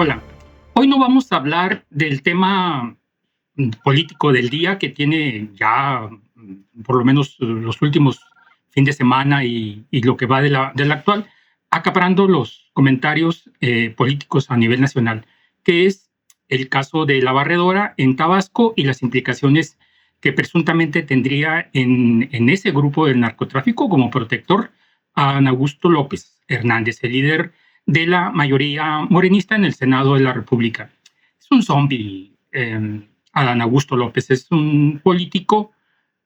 Hola, hoy no vamos a hablar del tema político del día que tiene ya por lo menos los últimos fin de semana y lo que va de la actual, acaparando los comentarios políticos a nivel nacional, que es el caso de la barredora en Tabasco y las implicaciones que presuntamente tendría en ese grupo del narcotráfico como protector a Adán Augusto López Hernández, el líder de la mayoría morenista en el Senado de la República. Es un zombie, Adán Augusto López, es un político,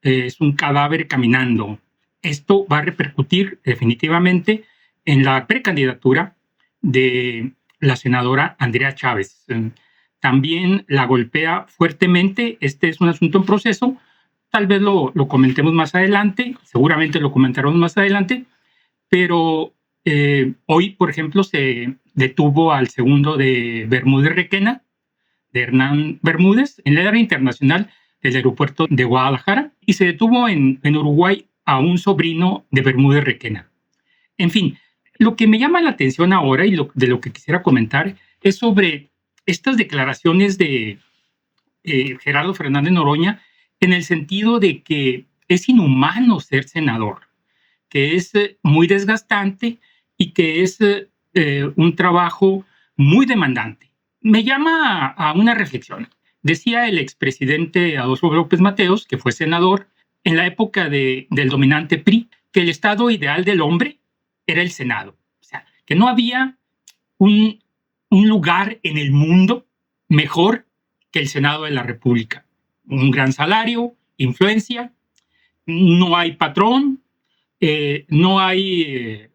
es un cadáver caminando. Esto va a repercutir definitivamente en la precandidatura de la senadora Andrea Chávez. También la golpea fuertemente. Este es un asunto en proceso. Tal vez lo comentemos más adelante, seguramente lo comentaremos más adelante, pero hoy, por ejemplo, se detuvo al segundo de Bermúdez Requena, de Hernán Bermúdez, en el área internacional del aeropuerto de Guadalajara, y se detuvo en Uruguay a un sobrino de Bermúdez Requena. En fin, lo que me llama la atención ahora y de lo que quisiera comentar es sobre estas declaraciones de Gerardo Fernández Noroña, en el sentido de que es inhumano ser senador, que es muy desgastante y que es un trabajo muy demandante. Me llama a una reflexión. Decía el expresidente Adolfo López Mateos, que fue senador en la época del dominante PRI, que el estado ideal del hombre era el Senado. O sea, que no había un, un lugar en el mundo mejor que el Senado de la República. Un gran salario, influencia, no hay patrón, no hay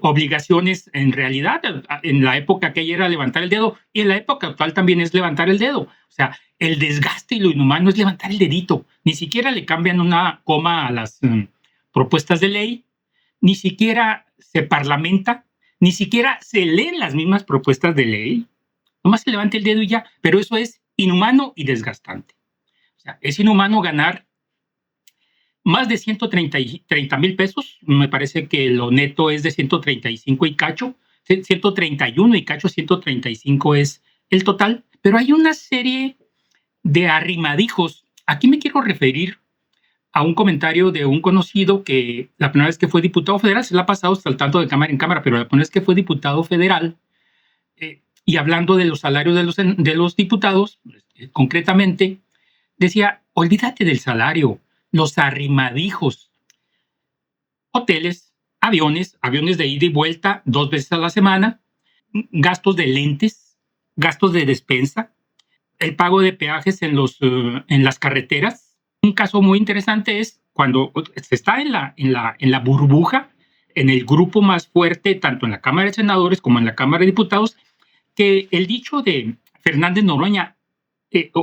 obligaciones en realidad. En la época aquella era levantar el dedo y en la época actual también es levantar el dedo. O sea, el desgaste y lo inhumano es levantar el dedito. Ni siquiera le cambian una coma a las propuestas de ley, ni siquiera se parlamenta, ni siquiera se leen las mismas propuestas de ley. Nomás se levanta el dedo y ya, pero eso es inhumano y desgastante. O sea, es inhumano ganar más de 130 mil pesos, me parece que lo neto es de 135 y cacho, 131 y cacho, 135 es el total, pero hay una serie de arrimadijos. Aquí me quiero referir a un comentario de un conocido que la primera vez que fue diputado federal, se la ha pasado saltando de cámara en cámara, pero la primera vez que fue diputado federal, y hablando de los salarios de los diputados, concretamente, decía, olvídate del salario, los arrimadijos, hoteles, aviones de ida y vuelta 2 veces a la semana, gastos de lentes, gastos de despensa, el pago de peajes en las carreteras. Un caso muy interesante es cuando se está en la burbuja, en el grupo más fuerte, tanto en la Cámara de Senadores como en la Cámara de Diputados, que el dicho de Fernández Noroña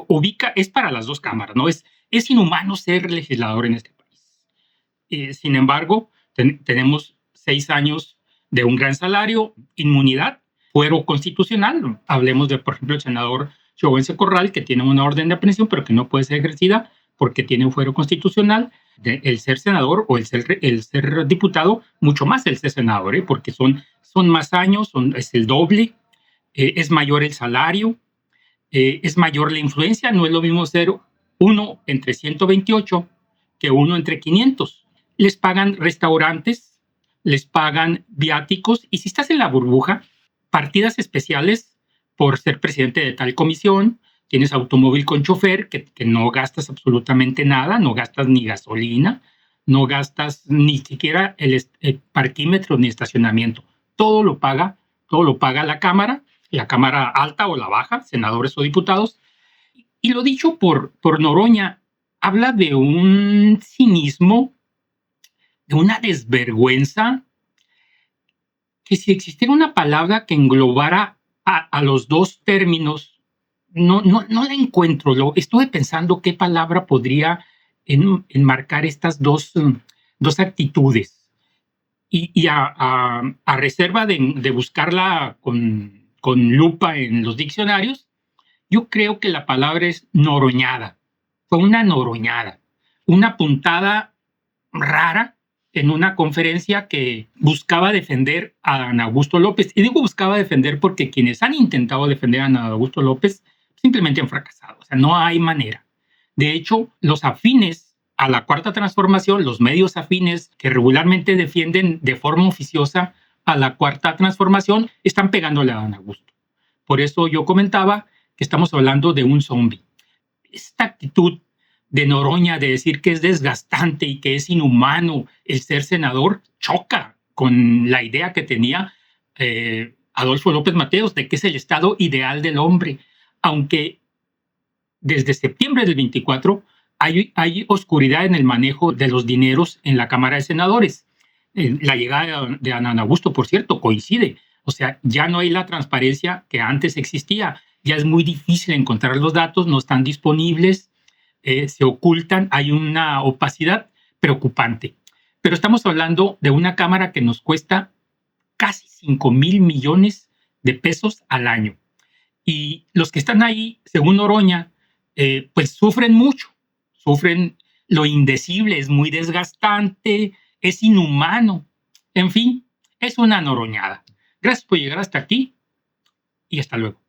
ubica, es para las dos cámaras, ¿no? Es inhumano ser legislador en este país. Sin embargo, tenemos 6 años de un gran salario, inmunidad, fuero constitucional. Hablemos de, por ejemplo, el senador Chihuahuense Corral, que tiene una orden de aprehensión, pero que no puede ser ejercida porque tiene un fuero constitucional. El ser senador o el ser diputado, mucho más el ser senador, porque son más años, es el doble, es mayor el salario, es mayor la influencia. No es lo mismo ser uno entre 128 que uno entre 500. Les pagan restaurantes, les pagan viáticos, y si estás en la burbuja, partidas especiales por ser presidente de tal comisión, tienes automóvil con chofer, que no gastas absolutamente nada, no gastas ni gasolina, no gastas ni siquiera el parquímetro ni estacionamiento. Todo lo paga la Cámara alta o la baja, senadores o diputados. Y lo dicho por Noroña, habla de un cinismo, de una desvergüenza, que si existiera una palabra que englobara a los dos términos, no la encuentro. Estuve pensando qué palabra podría enmarcar estas dos actitudes. Y a reserva de buscarla con lupa en los diccionarios, yo creo que la palabra es noroñada. Fue una noroñada, una puntada rara, en una conferencia que buscaba defender a Adán Augusto López. Y digo buscaba defender porque quienes han intentado defender a Adán Augusto López simplemente han fracasado. O sea, no hay manera. De hecho, los afines a la Cuarta Transformación, los medios afines que regularmente defienden de forma oficiosa a la Cuarta Transformación, están pegándole a Adán Augusto. Por eso yo comentaba que estamos hablando de un zombie. Esta actitud de Noroña de decir que es desgastante y que es inhumano el ser senador choca con la idea que tenía Adolfo López Mateos de que es el estado ideal del hombre, aunque desde septiembre del 24 hay oscuridad en el manejo de los dineros en la Cámara de Senadores. La llegada de Adán Augusto, por cierto, coincide. O sea, ya no hay la transparencia que antes existía. Ya es muy difícil encontrar los datos, no están disponibles, se ocultan, hay una opacidad preocupante. Pero estamos hablando de una Cámara que nos cuesta casi 5,000 millones de pesos al año. Y los que están ahí, según Oroña, pues sufren mucho, sufren lo indecible, es muy desgastante, es inhumano, en fin, es una noroñada. Gracias por llegar hasta aquí y hasta luego.